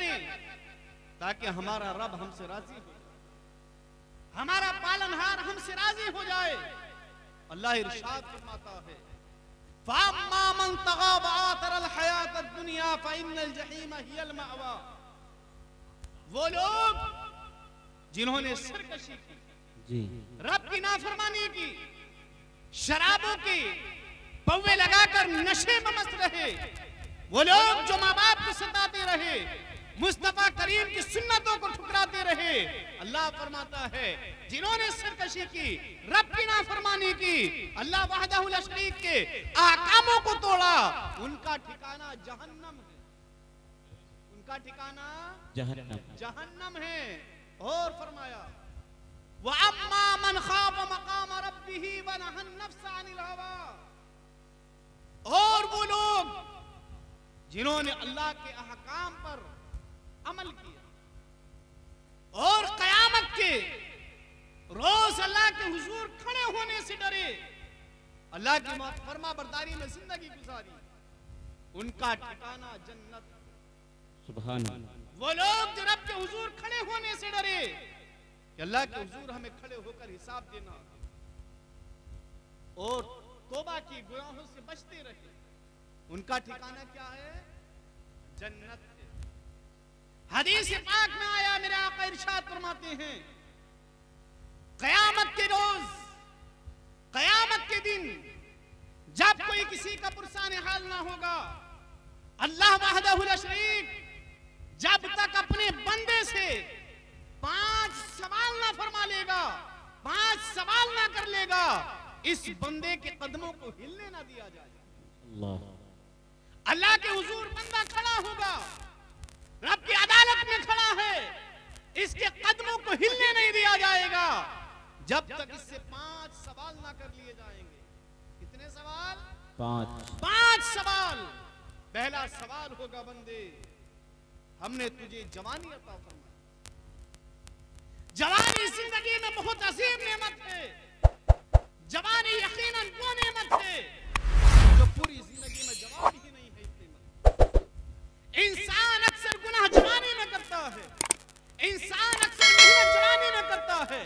करें ताकि हमारा रब हमसे राजी हो, हमारा पालनहार हमसे राजी हो जाए। अल्लाह इरशाद फरमाता है, फ़अम्मा मन तग़ा व आतरल हयातद दुनिया फ़इन्नल जहीम हियल मअवा। वो लोग जिन्होंने सरकशी की, जी, रब की नाफरमानी की, शराबों की पौवे लगाकर नशे में मस्त रहे, वो लोग जो माँ बाप को सताते रहे, मुस्तफा करीम की सुन्नतों को ठुकराते रहे, अल्लाह फरमाता है जिन्होंने सरकशी की, रब की नाफरमानी की, अल्लाह वहदहु ला शरीक के अहकामों को तोड़ा, उनका ठिकाना जहन्नम है, उनका ठिकाना जहन्नम है। और फरमाया व अम्मा मन खाफ मकाम रब्बिही व नहा नफ्स अनिल हवा। और वो लोग जिन्होंने अल्लाह के अहकाम पर अमल किया और कयामत के रोज अल्लाह के हुजूर खड़े होने से डरे, अल्लाह की फरमा बरदारी में जिंदगी गुजारी, उनका ठिकाना जन्नत। सुभान अल्लाह। वो लोग जो रब के हुजूर खड़े होने से डरे कि अल्लाह के हुजूर हमें खड़े होकर हिसाब देना और तौबा की गुनाहों से बचते रहे, उनका ठिकाना क्या है? जन्नत है। हदीस पाक में आया, मेरे आका इरशाद फरमाते हैं कयामत के रोज, कयामत के दिन जब कोई किसी का पुरसान हाल ना होगा, अल्लाह वहदहु ला शरीक जब तक अपने बंदे से 5 सवाल ना फरमा लेगा, 5 सवाल ना कर लेगा, इस बंदे के कदमों को हिलने ना दिया जाए। अल्लाह के हुजूर बंदा खड़ा होगा, रब की अदालत में खड़ा है, इसके कदमों को हिलने नहीं दिया जाएगा जब तक इससे 5 सवाल ना कर लिए जाएंगे। कितने सवाल? 5 सवाल। पहला सवाल होगा, बंदे हमने तुझे जवानी अता फरमाई, जवानी जिंदगी में बहुत अजीम नेमत है, जवानी यकीनन वो नेमत है जो पूरी जिंदगी में जवाब ही नहीं है। इस नेमत इंसान अक्सर गुनाह जवानी में करता है, इंसान अक्सर मेहनत जवानी में करता है,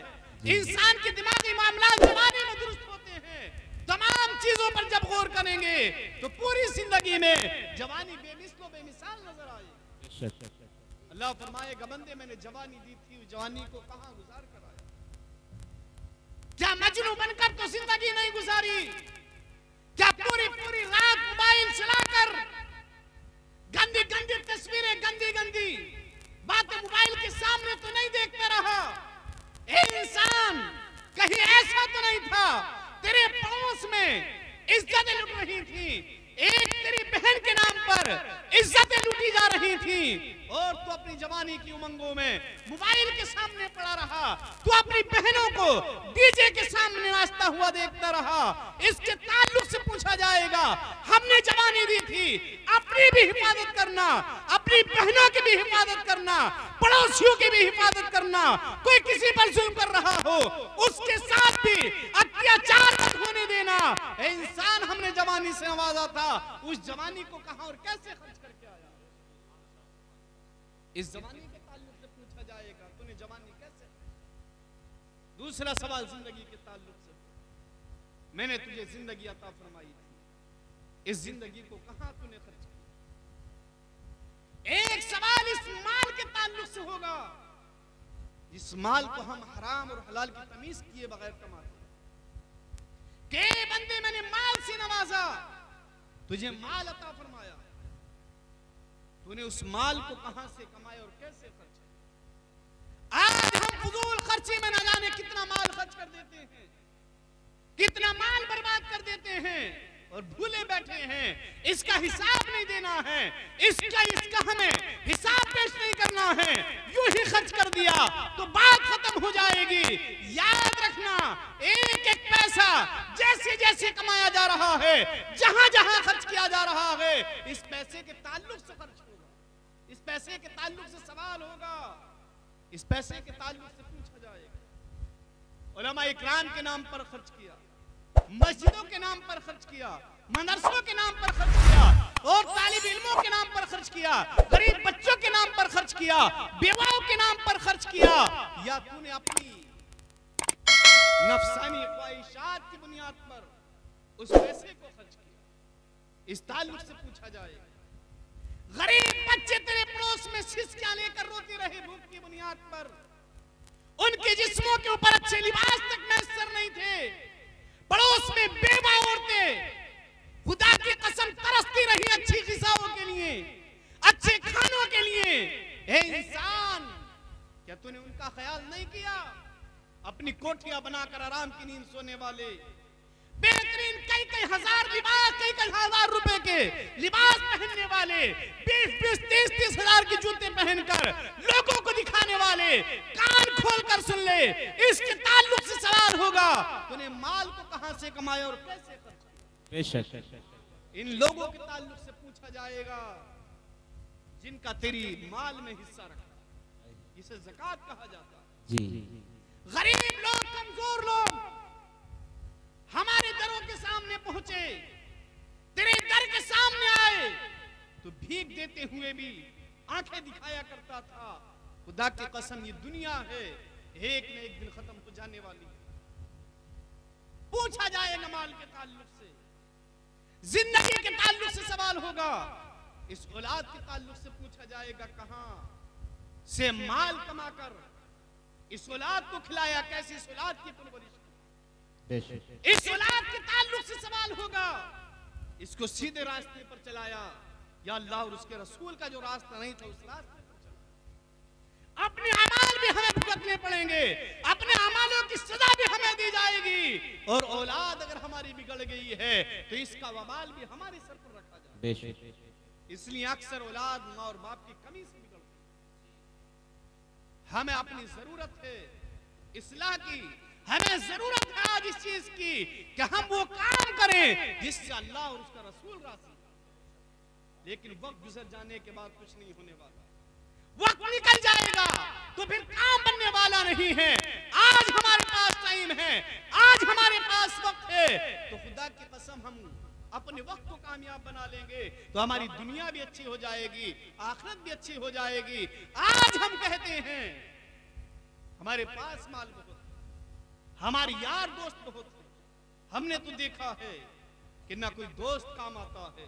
इंसान के दिमागी मामला जवानी में दुरुस्त होते हैं। तमाम चीजों पर जब गौर करेंगे तो पूरी जिंदगी में जवानी बेमिसाल बेमिसाल नजर आएगी। अल्लाह फरमाएगा, बंदे मैंने जवानी दी थी, जवानी को कहां गुजार कर आया? क्या मजनू बनकर तो जिंदगी नहीं गुजारी? क्या पूरी पूरी रात मोबाइल चलाकर गंदी गंदी तस्वीरें, गंदी गंदी बातें मोबाइल के सामने तो नहीं देखता रहा? इंसान कहीं ऐसा तो नहीं था तेरे पड़ोस में इज्जतें लुट रही थी, एक तेरी बहन के नाम पर इज्जतें लूटी जा रही थी और तू अपनी जवानी की उमंगों में मोबाइल के सामने पड़ा रहा, तू अपनी बहनों को डीजे के सामने नाचता हुआ देखता रहा। इसके ताल्लुक से पूछा जाएगा, हमने जवानी दी थी, अपनी भी हिफाजत करना, अपनी बहनों की भी हिफाजत करना, पड़ोसियों की भी हिफाजत करना। कोई किसी पर जुल्म कर रहा हो उसके साथ भी अत्याचार मत होने देना। इंसान हमने जवानी से नवाजा था, उस जवानी को कहां और कैसे खर्च करके आया? इस जवानी के ताल्लुक से पूछा जाएगा, तूने जवानी कैसे? दूसरा सवाल जिंदगी के ताल्लुक से, मैंने तुझे जिंदगी अता फरमाई थी, इस जिंदगी को कहां तूने खर्च किया? एक सवाल इस माल के ताल्लुक से होगा, जिस माल को हम हराम और हलाल की तमीज किए बगैर कमाते। के बंदे मैंने माल से नवाजा, तुझे माल अता फरमाया, तूने उस माल को कहां से कमाया और कैसे खर्च किया? आज हम फजूल खर्ची में न जाने कितना माल खर्च कर देते हैं, कितना माल बर्बाद कर देते हैं और भूले बैठे हैं इसका हिसाब नहीं देना है, इसका हमें हिसाब पेश नहीं करना है। यूं ही खर्च कर दिया तो बात खत्म हो जाएगी। याद रखना, एक एक पैसा जैसे जैसे कमाया जा रहा है, जहां जहां खर्च किया जा रहा है, इस पैसे के ताल्लुक से खर्च होगा, इस पैसे के ताल्लुक से सवाल होगा, इस पैसे के ताल्लुक से पूछा जाएगा। उलमा इकराम के नाम पर खर्च किया, मस्जिदों के नाम पर खर्च किया, मदरसों के नाम पर खर्च किया और तालिब इल्मों के नाम पर खर्च किया, गरीब बच्चों के नाम नाम पर खर्च किया, बेवाओं के नाम पर खर्च किया, या तूने अपनी नफसानी ख्वाहिशात की बुनियाद पर उस पैसे को खर्च किया? इस ताल्लुक से पूछा जाए। गरीब बच्चे तेरे पड़ोस में सिसकियां लेकर रोते रहे भूख की बुनियाद पर, उनके जिस्मों के ऊपर अच्छे लिबास तक मैसर नहीं थे। पड़ोस में बेवा औरतें खुदा की कसम तरसती रही अच्छी ग़िज़ाओं के लिए, अच्छे खानों के लिए। हे इंसान, क्या तूने उनका ख्याल नहीं किया? अपनी कोठियां बनाकर आराम की नींद सोने वाले, बेहतरीन कई कई हजार लिबास, कई हजार रुपए के लिबास पहनने वाले, 20-20, 30-30 हजार के जूते पहनकर लोगों को दिखाने वाले, कान खोलकर सुन ले, इसके ताल्लुक से सवाल होगा, तूने माल को कहां से कमाया और कैसे खर्च किया? बेशक इन लोगों के ताल्लुक से पूछा जाएगा जिनका तेरी माल में हिस्सा रखा। इसे ज़कात कहा जाता है। जी। गरीब लोग, कमजोर लोग हमारे दरों के सामने पहुंचे, तेरे दर के सामने आए तो भीख देते हुए भी आंखें दिखाया करता था। खुदा की कसम, ये दुनिया है, एक न एक दिन खत्म हो जाने वाली है। पूछा जाएगा माल के ताल्लुक से, जिंदगी के ताल्लुक से सवाल होगा, इस औलाद के ताल्लुक से पूछा जाएगा कहां से माल कमाकर इस औलाद को खिलाया, कैसी इस औलाद की परवरिश की। इस औलाद के ताल्लुक से सवाल होगा, इसको सीधे रास्ते पर चलाया या अल्लाह और उसके रसूल का जो रास्ता नहीं था उस रास्ते पर चलाया। अपने अमाल भी हमें भुगतने पड़ेंगे, अपने अमालों की सजा भी हमें दी जाएगी, और औलाद अगर हमारी बिगड़ गई है तो इसका वबाल भी हमारे सर पर रखा जाएगा। इसलिए अक्सर औलाद माँ और बाप की कमी से बिगड़ती है। हमें अपनी जरूरत है इस्लाह की, हमें जरूरत है आज इस चीज की कि हम वो काम करें जिससे अल्लाह और उसका रसूल राजी। लेकिन वक्त गुजर जाने के बाद कुछ नहीं होने वाला, वक्त निकल जाएगा तो फिर काम बनने वाला नहीं है। आज हमारे पास टाइम है, आज हमारे पास वक्त है, तो खुदा की कसम हम अपने वक्त को कामयाब बना लेंगे तो हमारी दुनिया भी अच्छी हो जाएगी, आखिरत भी अच्छी हो जाएगी। आज हम कहते हैं हमारे पास माल बहुत, हमारे यार दोस्त बहुत है, हमने तो देखा है कि ना कोई दोस्त काम आता है,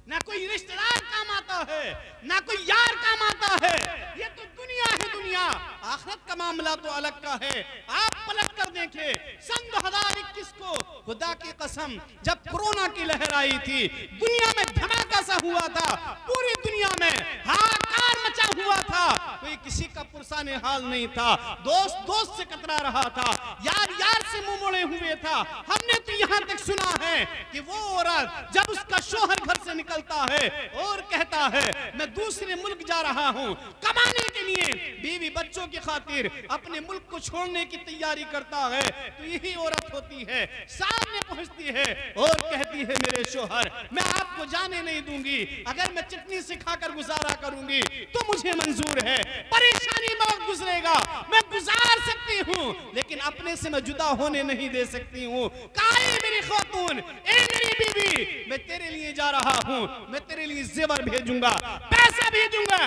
ना कोई रिश्तेदार काम आता है, ना कोई यार काम आता है। ये तो दुनिया है दुनिया, आखिरत का मामला तो अलग का है। आप पलट कर देखें सन 2021 को, खुदा की कसम जब कोरोना की लहर आई थी, दुनिया में धमाका सा हुआ था, पूरी दुनिया में हाहाकार मचा हुआ था, कोई किसी का पुरसाने हाल नहीं था, दोस्त दोस्त से कतरा रहा था, यार यार से मुंह मोड़े हुए था। हमने तो यहाँ तक सुना है कि वो औरत जब उसका शोहर घर से निकलता है और कहता है मैं दूसरे मुल्क जा रहा हूँ कमाने के लिए, बीवी बच्चों की खातिर अपने मुल्क को छोड़ने की तैयारी करता है, तो यही औरत होती है, सामने पहुंचती है और कहती है मेरे शोहर मैं आपको जाने नहीं दूंगी, अगर मैं चटनी से खाकर गुजारा करूंगी तो मुझे मंजूर है, परेशानी में वक्त गुजरेगा मैं गुजार सकती हूँ, लेकिन अपने से मैं जुदा होने नहीं दे सकती हूँ। काहे मेरी खातून, ए मेरी बीवी, मैं तेरे लिए जा रहा हूँ, मैं तेरे लिए जेवर भेजूंगा, पैसा भेजूंगा,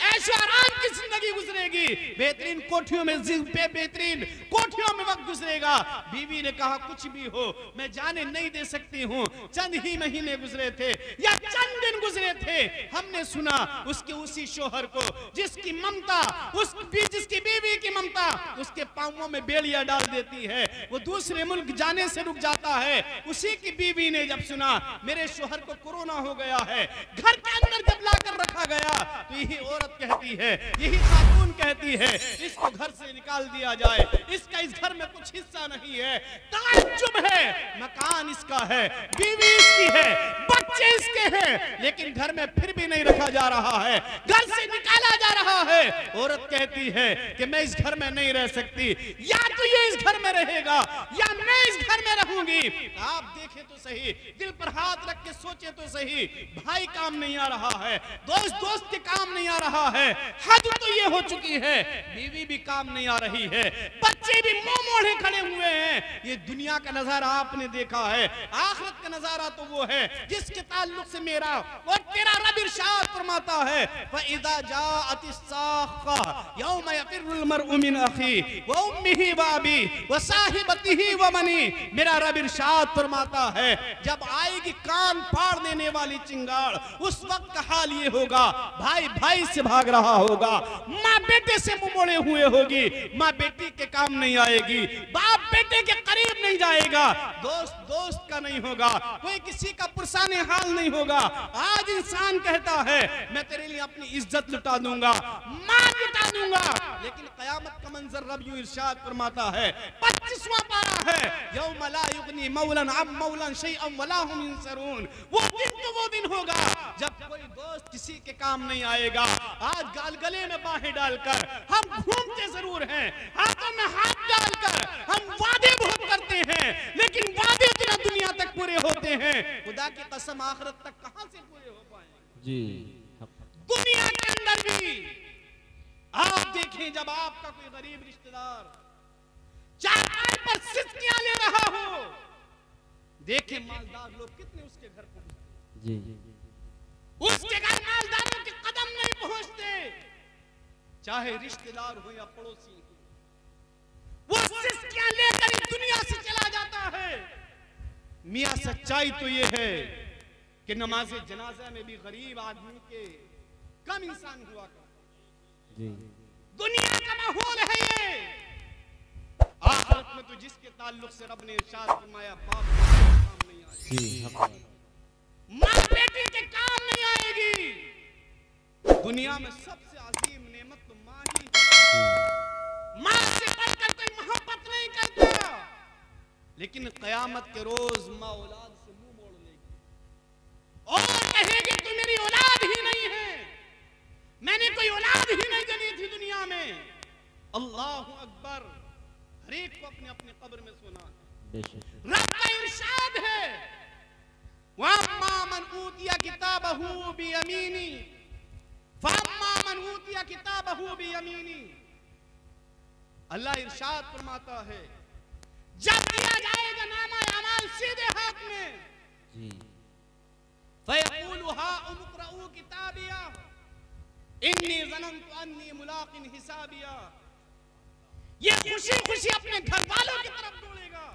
ऐशो आराम की जिंदगी गुजरेगी, बेहतरीन कोठियों में बेहतरीन कोठियों में वक्त गुजरेगा। बीवी ने कहा कुछ भी हो मैं जाने नहीं दे सकती हूँ। चंद ही महीने गुजरे थे या चंद दिन गुजरे थे, हमने सुना उसके उसी शोहर को जिसकी ममता, जिसकी बीवी की ममता उसके पांवों में बेड़ियां डाल देती है, वो दूसरे मुल्क जाने से रुक जाता है। उसी की बीवी ने जब सुना मेरे शोहर को कोरोना हो गया है, घर के अंदर जब लाकर रखा गया, तो यही औरत कहती है, यही खातून कहती है इसको घर से निकाल दिया जाए, इसका इस घर में कुछ हिस्सा नहीं है। ताज्जुब है, मकान इसका है, बीवी इसकी है, बच्चे इसके हैं, लेकिन घर में फिर भी नहीं रखा जा रहा है, घर से निकाला जा रहा है। औरत कहती है कि मैं इस घर में नहीं रह सकती, या तो ये इस घर में रहेगा या मैं इस घर में रहूंगी। आप देखें तो सही, दिल पर हाथ रख के सोचे तो सही, भाई काम नहीं आ रहा है, दोस्त के काम नहीं आ रहा है, हद तो ये हो चुकी है, बीवी भी काम नहीं आ रही है, बच्चे भी मुंह मोड़े खड़े हुए हैं। ये दुनिया का नजारा आपने देखा है, आखिरत का नजारा तो वो है जिसके ताल्लुक से मेरा और तेरा रब इरशाद फरमाता है, फइज़ा जाअतिस साख़्ख़ा यौम यफ़िर्रुल मर्उ मिन अख़ी व उम्मिही व अबी व साहिबतिही व बनी। मेरा रब इरशाद फरमाता है, जब आएगी कान फाड़ देने वाली चिंगाड़, उस वक्त का हाल ये होगा, भाई भाई से भाग रहा होगा, माँ बेटे से मुंह मोड़े हुए होगी, माँ बेटी के काम नहीं आएगी, बाप बेटे के करीब नहीं जाएगा, दोस्त का नहीं होगा, कोई किसी का पुरसाने हाल नहीं होगा। आज इंसान कहता है मैं तेरे लिए अपनी इज्जत लुटा दूंगा, माल लुटा दूंगा, लेकिन कयामत का मंजर रब यूं इरशाद फरमाता है, 25वां पारा है, यौम ला युगनी मौलन अब मौलन शैअन वला हुम युनसरून। वो दिन तो वो दिन होगा जब कोई दोस्त किसी के काम नहीं आएगा। आज गाल गले में बाहें डालकर हम घूमते जरूर हैं, हाथों में हाथ डालकर हम वादे बहुत करते हैं, लेकिन वादे तो दुनिया तक पूरे होते हैं, खुदा की कसम आखिरत तक कहां से पूरे हो पाएंगे जी। दुनिया के अंदर भी आप देखें, जब आपका कोई गरीब रिश्तेदार चारपाई पर सिसकियां ले रहा हो, देखें मालदार लोग कितने उसके घर पहुंचते जी, उसके घर मालदारों के कदम नहीं पहुंचते, चाहे रिश्तेदार हो या पड़ोसी हो, वो सिसकियां लेकर इस दुनिया से चला जाता है। मियां सच्चाई तो ये है कि नमाज जनाजा में भी गरीब आदमी के कम इंसान हुआ करते। दुनिया का माहौल है ये। आखिरत में तो जिसके ताल्लुक से रब ने इरशाद फरमाया, बाप के काम नहीं आएगी, माँ बेटे के काम नहीं आएगी। दुनिया में सबसे अजीम नेमत तो माँ ही है। माँ से बढ़कर कोई मोहब्बत नहीं करता, लेकिन कयामत के रोज माँ औलाद से मुंह मोड़ लेगी और कहेगी तू मेरी औलाद ही नहीं है, मैंने कोई औलाद ही नहीं जनी थी दुनिया में। अल्लाहु अकबर। हर एक को अपने अपने कब्र में सुना है। रब का इरशाद है, वअम्मा मन ऊतिया किताबहू बियमीनी फअम्मा मन ऊतिया किताबहू बियमीनी। अल्लाह इरशाद फरमाता है, जब दिया जाएगा नामा अमाल सीधे हाथ में, फयक़ूलु हा उक़रऊ किताबिया इन्नी ज़ननतु अन्नी मुलाक़िन हिसाबिया। ये खुशी खुशी अपने घर वालों की तरफ दौड़ेगा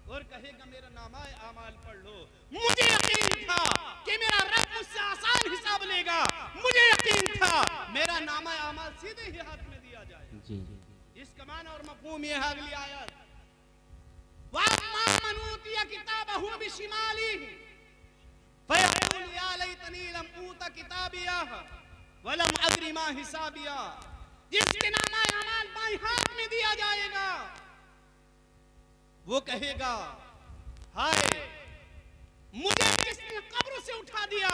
और कहेगा मेरा नामा अमाल पढ़ लो, मुझे यकीन था कि मेरा रब मुझसे आसान हिसाब लेगा, मुझे यकीन था मेरा नामा अमाल सीधे ही हाथ में दिया जाएगा। इसका माना और मफ़हूम ये है अगली आयत, वअम्मा मन ऊतिया किताबहू बिशिमालिही फयक़ूलु या लैतनी लम ऊता किताबिया वलम अद्री मा हिसाबिया। जिसके नामा अमाल बाएं हाथ में दिया जाएगा, वो कहेगा हाय मुझे किसने कब्र से उठा दिया,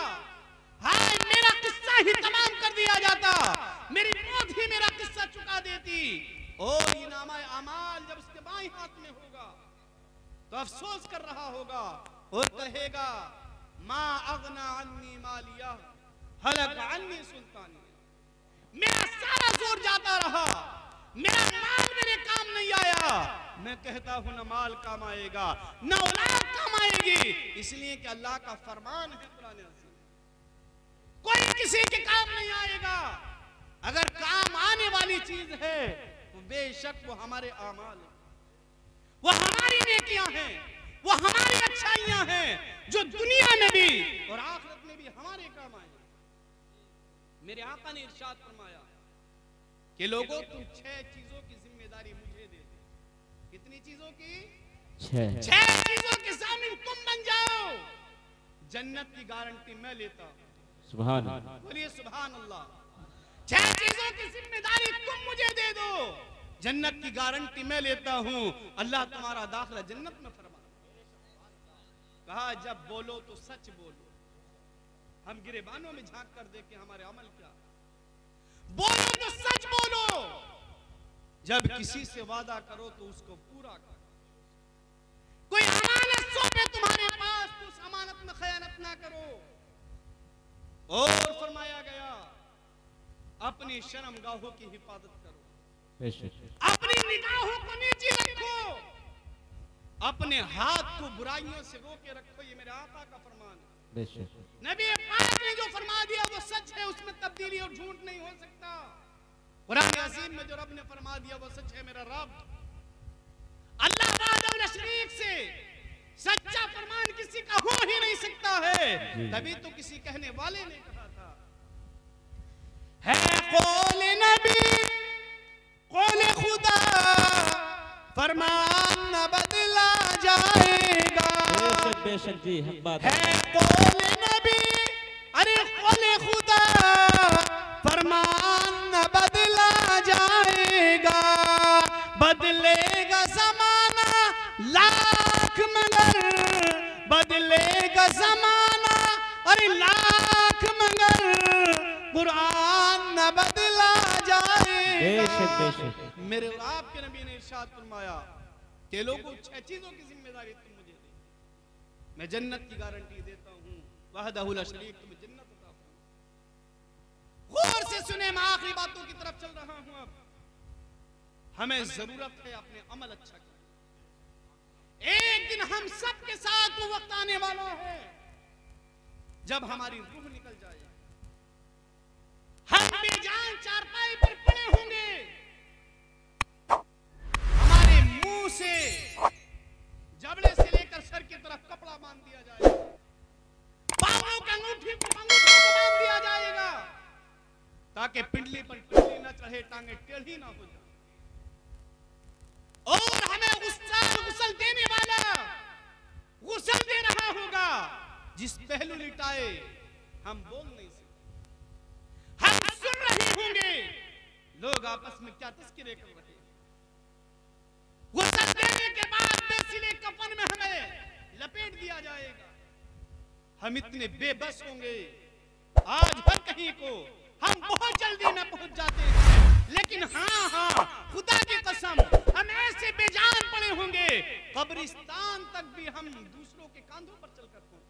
हाय मेरा किस्सा ही तमाम कर दिया जाता, मेरी मौत ही मेरा किस्सा चुका देती। और ये नामा अमाल जब उसके बाएं हाथ में होगा तो अफसोस कर रहा होगा और कहेगा मा अगना अन्नी मालिया हलक अन्नी सुल्तानी। मेरा सारा जोर जाता रहा, मेरा माल मेरे काम नहीं आया। मैं कहता हूं ना माल काम आएगा ना औलाद काम आएगी, इसलिए कि अल्लाह का फरमान है कुरान में, कोई किसी के काम नहीं आएगा। अगर काम आने वाली चीज है तो बेशक वो हमारे आमाल है, वो हमारी नेकियां हैं, वो हमारी अच्छाइयां हैं, जो दुनिया में भी और आखिरत में भी हमारे काम आएंगे। मेरे आका ने इरशाद फरमाया कि लोगों तुम 6 चीजों की जिम्मेदारी मुझे दे दो। कितनी चीजों की? 6 चीजों की जामिन तुम बन जाओ, जन्नत की गारंटी मैं लेता हूं। सुभान अल्लाह, बोलिए सुभान अल्लाह। 6 चीजों की जिम्मेदारी तुम मुझे दे दो, जन्नत की गारंटी मैं लेता हूं, अल्लाह तुम्हारा दाखिला जन्नत में फरमा। कहा जब बोलो तो सच बोलो, हम गिरेबानों में झांक कर देखें हमारे अमल क्या। बोलो तो सच बोलो, जब किसी से वादा करो तो उसको पूरा करो। सौंपे तुम्हारे पास तो उस अमानत में खयानत ना करो। और फरमाया गया अपनी शर्मगाहों की हिफाजत करो, अपनी निगाहों को नीचे रखो, अपने हाथ को बुराइयों से रोके रखो। ये मेरे आका का फरमान है। नबी पाक ने जो फरमा दिया वो सच है, उसमें तब्दीली और झूठ नहीं हो सकता। कुरान अज़ीम में जो रब ने फरमा दिया वो सच है। मेरा रब अल्लाह वाहदहु शरीक से सच्चा फरमान किसी का हो ही नहीं सकता है। तभी तो किसी कहने वाले ने कहा था, है कौल नबी कौल खुदा, फरमान न बदला जाएगा। बेशक जी बात है कौल नबी, अरे कौल खुदा, फरमान न बदला जाएगा। बदलेगा जमाना लाख मगर, बदलेगा जमाना अरे लाख मगर, कुरान न बदला जाएगा। मेरे और आपके नबी ने इरशाद फरमाया कि लोगों 6 चीजों की जिम्मेदारी तुम मुझे दे, मैं जन्नत की गारंटी देता हूँ। वहदहु ला शरीक, तुम्हें जन्नत अता फरमाऊंगा। गौर से सुने, मैं आखिरी बातों की तरफ चल रहा हूँ। अब हमें जरूरत है अपने अमल अच्छा करने। एक दिन हम सब के साथ वो वक्त आने वाला है जब हमारी रूह निकल जाए, हम बेजान चारपाई पर पड़े होंगे, हमारे मुंह से जबड़े से लेकर सर की तरफ कपड़ा बांध दिया जाएगा, पांवों के अंगूठे को बांध दिया जाएगा ताकि पिंडली पर पिंडली न चढ़े, टांगे टेढ़ी ना हो जाए। और हमें गुस्ल देने वाला गुस्ल दे रहा होगा जिस पहलू लिटाए हम बोल नहीं सकते। हम सुन रहे होंगे लोग आपस में क्या तस्करे कर रहे हैं। गुस्ल देने के बाद बेसिले कफन में हमें लपेट दिया जाएगा। हम इतने बेबस होंगे, आज हर कहीं को हम बहुत जल्दी में पहुंच जाते हैं, लेकिन हाँ खुदा की कसम हम ऐसे बेजान पड़े होंगे कब्रिस्तान तक भी हम दूसरों के कांधों पर चलकर पहुंचे।